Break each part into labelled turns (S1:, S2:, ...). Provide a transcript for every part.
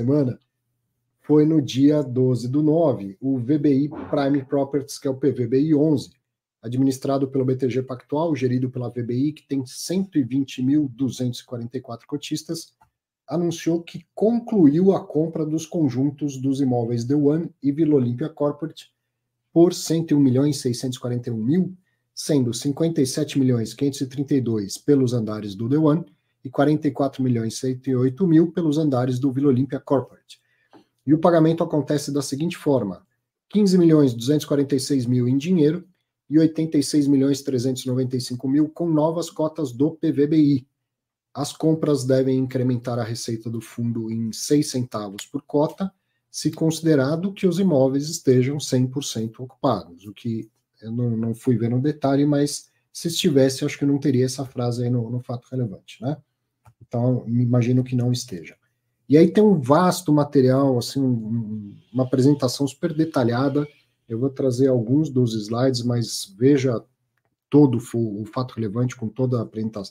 S1: semana foi no dia 12/9, o VBI Prime Properties, que é o PVBI 11, administrado pelo BTG Pactual, gerido pela VBI, que tem 120.244 cotistas, anunciou que concluiu a compra dos conjuntos dos imóveis The One e Vila Olímpia Corporate por 101.641.000, sendo 57.532.000 pelos andares do The One e 44.108.000 pelos andares do Vila Olímpia Corporate. E o pagamento acontece da seguinte forma: 15.246.000 em dinheiro e 86.395.000 com novas cotas do PVBI. As compras devem incrementar a receita do fundo em 6 centavos por cota, se considerado que os imóveis estejam 100% ocupados, o que eu não fui ver no detalhe, mas se estivesse, acho que não teria essa frase aí no fato relevante, né? Então, imagino que não esteja. E aí tem um vasto material, assim, uma apresentação super detalhada. Eu vou trazer alguns dos slides, mas veja todo o fato relevante com toda a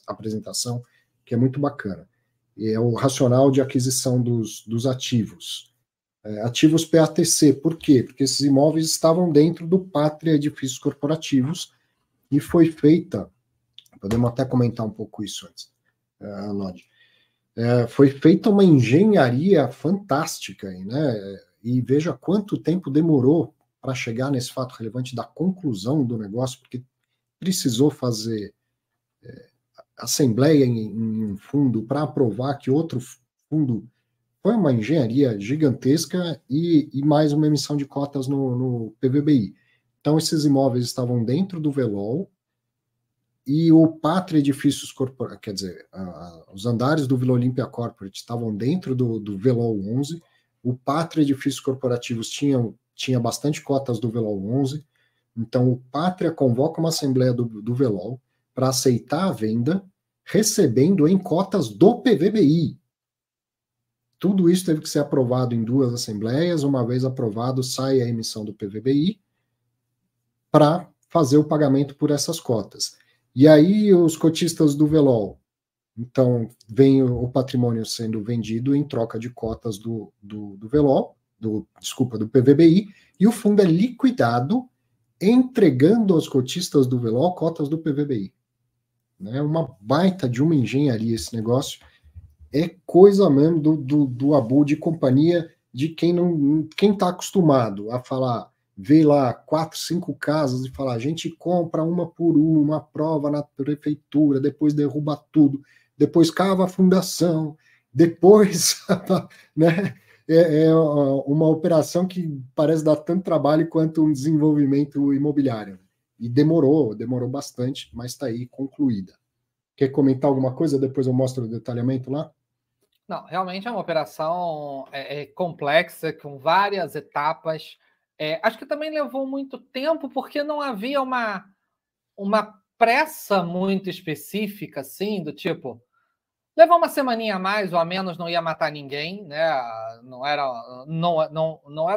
S1: apresentação, que é muito bacana. E é o racional de aquisição dos ativos. Ativos PATC, por quê? Porque esses imóveis estavam dentro do Pátria Edifícios Corporativos e foi feita, podemos até comentar um pouco isso antes, Nod. Foi feita uma engenharia fantástica, né? E veja quanto tempo demorou para chegar nesse fato relevante da conclusão do negócio, porque precisou fazer assembleia em um fundo para aprovar que outro fundo. Foi uma engenharia gigantesca e mais uma emissão de cotas no PVBI. Então, esses imóveis estavam dentro do VELOL e o Pátria Edifícios Corporativos, quer dizer, os andares do Vila Olímpia Corporate estavam dentro do VELOL 11, o Pátria Edifícios Corporativos tinha bastante cotas do VELOL 11, então o Pátria convoca uma assembleia do VELOL para aceitar a venda, recebendo em cotas do PVBI. Tudo isso teve que ser aprovado em 2 assembleias. Uma vez aprovado, sai a emissão do PVBI para fazer o pagamento por essas cotas. E aí os cotistas do VELOL, então vem o patrimônio sendo vendido em troca de cotas do VELOL, do PVBI, e o fundo é liquidado entregando aos cotistas do VELOL cotas do PVBI. É uma baita de uma engenharia esse negócio. É coisa mesmo do Abud de companhia, de quem está acostumado a falar, vê lá 4, 5 casas e falar, a gente compra uma por uma, aprova na prefeitura, depois derruba tudo, depois cava a fundação, depois, né, é uma operação que parece dar tanto trabalho quanto um desenvolvimento imobiliário. E demorou bastante, mas está aí concluída. Quer comentar alguma coisa? Depois eu mostro o detalhamento lá.
S2: Não, realmente é uma operação complexa, com várias etapas. Acho que também levou muito tempo, porque não havia uma pressa muito específica, assim, do tipo, levar uma semaninha a mais ou a menos não ia matar ninguém, né? Não era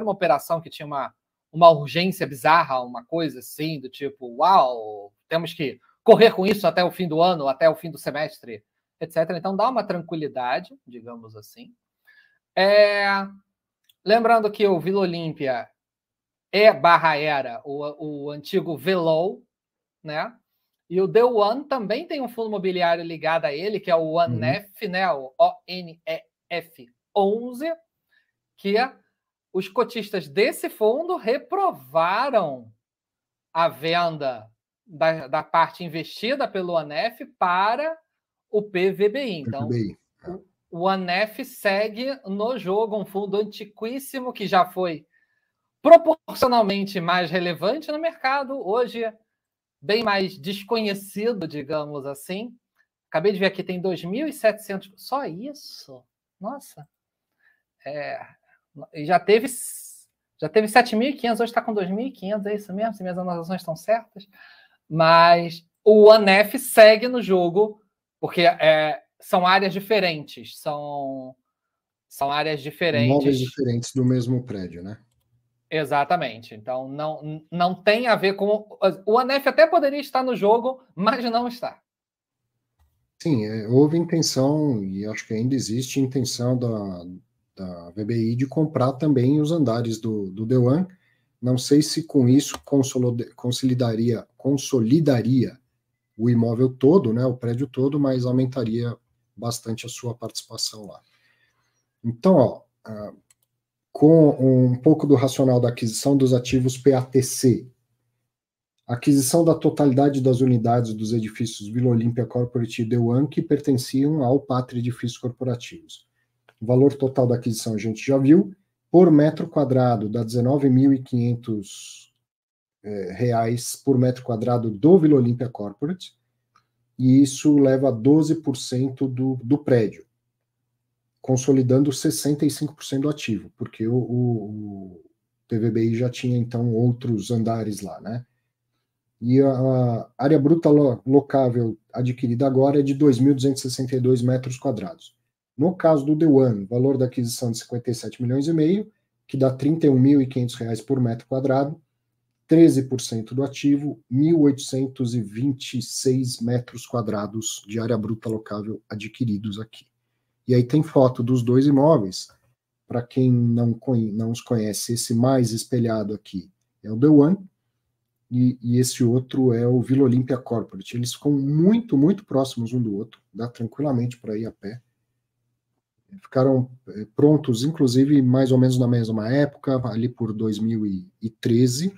S2: uma operação que tinha uma urgência bizarra, uma coisa assim, do tipo, uau, temos que correr com isso até o fim do ano, até o fim do semestre, etc. Então dá uma tranquilidade, digamos assim. Lembrando que o Vila Olímpia era o antigo VELOL, né? E o The One também tem um fundo imobiliário ligado a ele, que é o ONEF, né? O ONEF 11, que os cotistas desse fundo reprovaram a venda da parte investida pelo ONEF para o PVBI. Então, o ONEF segue no jogo, um fundo antiquíssimo que já foi proporcionalmente mais relevante no mercado, hoje bem mais desconhecido, digamos assim. Acabei de ver aqui, tem 2.700... Só isso? Nossa. Já teve 7.500, hoje está com 2.500, é isso mesmo? Se minhas anotações estão certas. Mas o ONEF segue no jogo, porque são áreas diferentes. São áreas diferentes.
S1: Imóveis diferentes do mesmo prédio, né?
S2: Exatamente. Então, não tem a ver com... O ONEF até poderia estar no jogo, mas não está.
S1: Sim, houve intenção, e acho que ainda existe intenção da VBI de comprar também os andares do D1. Não sei se com isso consolidaria o imóvel todo, né, o prédio todo, mas aumentaria bastante a sua participação lá. Então, ó, com um pouco do racional da aquisição dos ativos PATC, aquisição da totalidade das unidades dos edifícios Vila Olímpia Corporate e D1 que pertenciam ao Pátria Edifícios Corporativos. O valor total da aquisição a gente já viu, por metro quadrado, dá R$19.500 por metro quadrado do Vila Olímpia Corporate, e isso leva a 12% do prédio, consolidando 65% do ativo, porque o PVBI já tinha, então, outros andares lá, né? E a área bruta locável adquirida agora é de 2.262 metros quadrados. No caso do D1, valor da aquisição de 57,5 milhões, que dá R$31.500 por metro quadrado, 13% do ativo, 1.826 metros quadrados de área bruta locável adquiridos aqui. E aí tem foto dos dois imóveis. Para quem não os conhece, esse mais espelhado aqui é o D1, e esse outro é o Vila Olímpia Corporate. Eles ficam muito, muito próximos um do outro, dá tranquilamente para ir a pé. Ficaram prontos, inclusive, mais ou menos na mesma época, ali por 2013.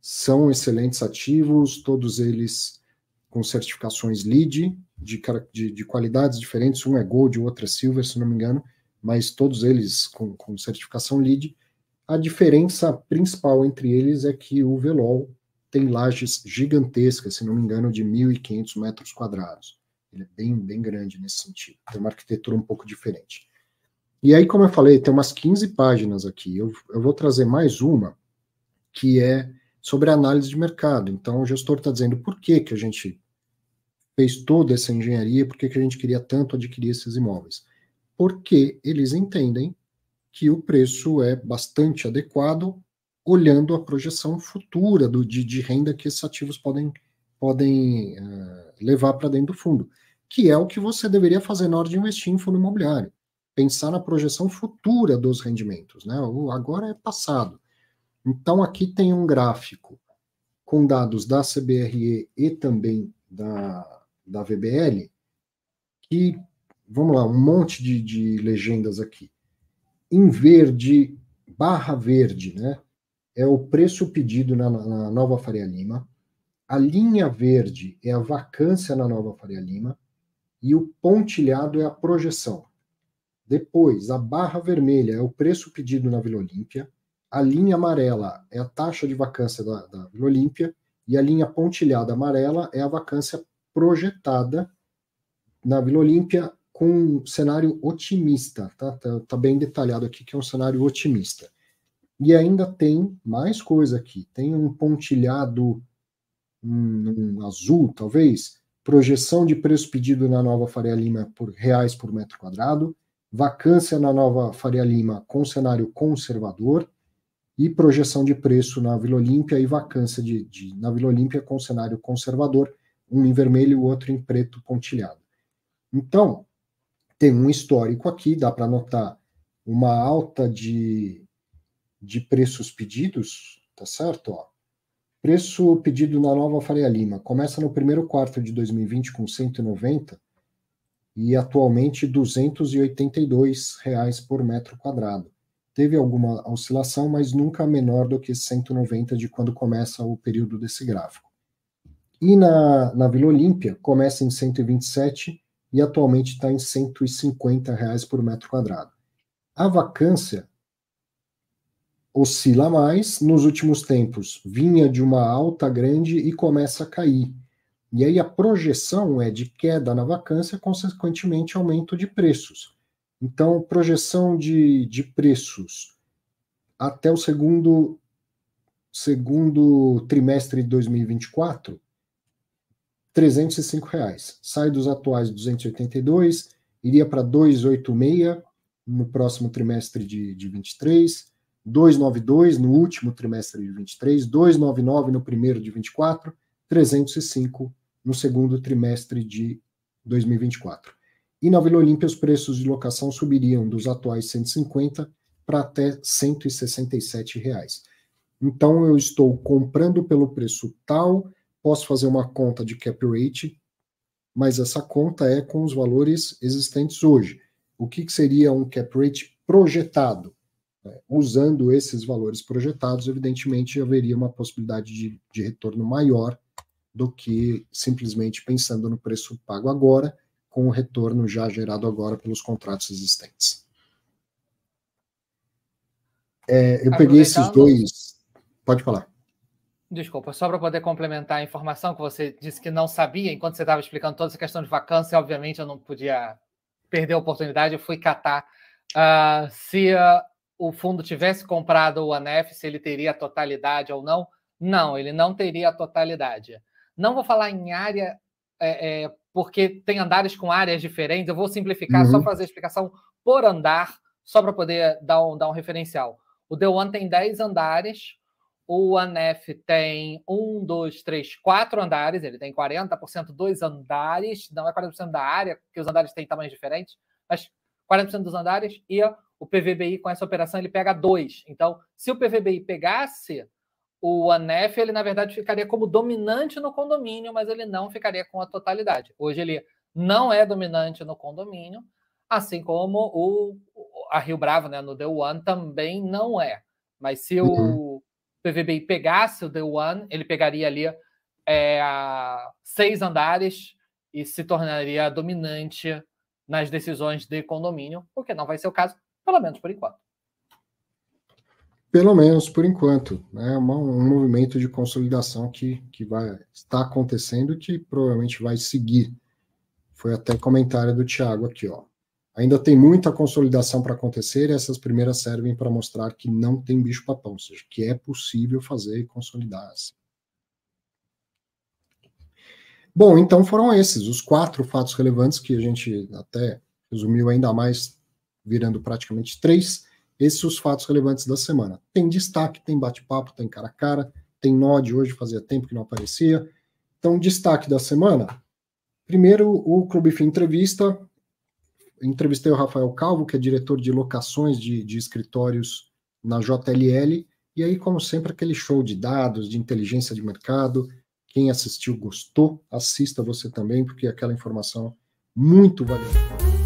S1: São excelentes ativos, todos eles com certificações LEED, de qualidades diferentes. Um é Gold, o outro é Silver, se não me engano, mas todos eles com certificação LEED. A diferença principal entre eles é que o Velol tem lajes gigantescas, se não me engano, de 1.500 metros quadrados. Ele é bem, bem grande nesse sentido. Tem uma arquitetura um pouco diferente. E aí, como eu falei, tem umas 15 páginas aqui. Eu vou trazer mais uma, que é sobre a análise de mercado. Então, o gestor está dizendo por que a gente fez toda essa engenharia, por que a gente queria tanto adquirir esses imóveis. Porque eles entendem que o preço é bastante adequado, olhando a projeção futura de renda que esses ativos podem levar para dentro do fundo, que é o que você deveria fazer na hora de investir em fundo imobiliário. Pensar na projeção futura dos rendimentos, né? O agora é passado. Então, aqui tem um gráfico com dados da CBRE e também da VBL, que, vamos lá, um monte de legendas aqui. Em verde, barra verde, né? É o preço pedido na Nova Faria Lima. A linha verde é a vacância na Nova Faria Lima. E o pontilhado é a projeção. Depois, a barra vermelha é o preço pedido na Vila Olímpia. A linha amarela é a taxa de vacância da Vila Olímpia. E a linha pontilhada amarela é a vacância projetada na Vila Olímpia com um cenário otimista. Tá bem detalhado aqui que é um cenário otimista. E ainda tem mais coisa aqui. Tem um pontilhado um azul, talvez, projeção de preço pedido na Nova Faria Lima por reais por metro quadrado, vacância na Nova Faria Lima com cenário conservador e projeção de preço na Vila Olímpia e vacância na Vila Olímpia com cenário conservador, um em vermelho e o outro em preto pontilhado. Então, tem um histórico aqui, dá para notar uma alta de preços pedidos, tá certo? Ó. Preço pedido na Nova Faria Lima começa no primeiro quarto de 2020 com 190 e atualmente R$282 por metro quadrado. Teve alguma oscilação, mas nunca menor do que 190 de quando começa o período desse gráfico. E na Vila Olímpia começa em 127 e atualmente está em R$150 por metro quadrado. A vacância oscila mais, nos últimos tempos vinha de uma alta grande e começa a cair. E aí a projeção é de queda na vacância, consequentemente aumento de preços. Então, projeção de preços até o segundo trimestre de 2024, R$305. Sai dos atuais 282, iria para 286 no próximo trimestre de 23, 292 no último trimestre de 23, 299 no primeiro de 24, 305 no segundo trimestre de 2024. E na Vila Olímpia os preços de locação subiriam dos atuais 150 para até 167 reais. Então eu estou comprando pelo preço tal, posso fazer uma conta de cap rate, mas essa conta é com os valores existentes hoje. O que seria um cap rate projetado? Usando esses valores projetados, evidentemente haveria uma possibilidade de retorno maior do que simplesmente pensando no preço pago agora, com o retorno já gerado agora pelos contratos existentes. Eu peguei esses dois... Pode falar.
S2: Desculpa, só para poder complementar a informação que você disse que não sabia, enquanto você estava explicando toda essa questão de vacância, obviamente eu não podia perder a oportunidade, eu fui catar se o fundo tivesse comprado o ANEF, se ele teria a totalidade ou não. Não, ele não teria a totalidade. Não vou falar em área, porque tem andares com áreas diferentes, eu vou simplificar, só fazer a explicação por andar, só para poder dar um referencial. O The One tem 10 andares, o ANEF tem 1, 2, 3, 4 andares, ele tem 40% dos andares, não é 40% da área, porque os andares têm tamanhos diferentes, mas 40% dos andares, e o PVBI com essa operação ele pega 2. Então, se o PVBI pegasse o ANEF, ele na verdade ficaria como dominante no condomínio, mas ele não ficaria com a totalidade. Hoje ele não é dominante no condomínio, assim como a Rio Bravo, né, no The One, também não é. Mas se o PVBI pegasse o The One, ele pegaria ali 6 andares e se tornaria dominante nas decisões de condomínio, porque não vai ser o caso, pelo menos por enquanto.
S1: Pelo menos por enquanto. É um movimento de consolidação que está acontecendo e que provavelmente vai seguir. Foi até comentário do Thiago aqui, ó. Ainda tem muita consolidação para acontecer e essas primeiras servem para mostrar que não tem bicho-papão, ou seja, que é possível fazer e consolidar. Assim. Bom, então foram esses, os 4 fatos relevantes que a gente até resumiu ainda mais, virando praticamente 3. Esses são os fatos relevantes da semana. Tem destaque, tem bate-papo, tem cara a cara, tem Nod hoje, fazia tempo que não aparecia. Então, destaque da semana. Primeiro, o Clube Fim Entrevista. Entrevistei o Rafael Calvo, que é diretor de locações de escritórios na JLL, e aí, como sempre, aquele show de dados, de inteligência de mercado. Quem assistiu gostou, assista você também, porque é aquela informação muito valiosa.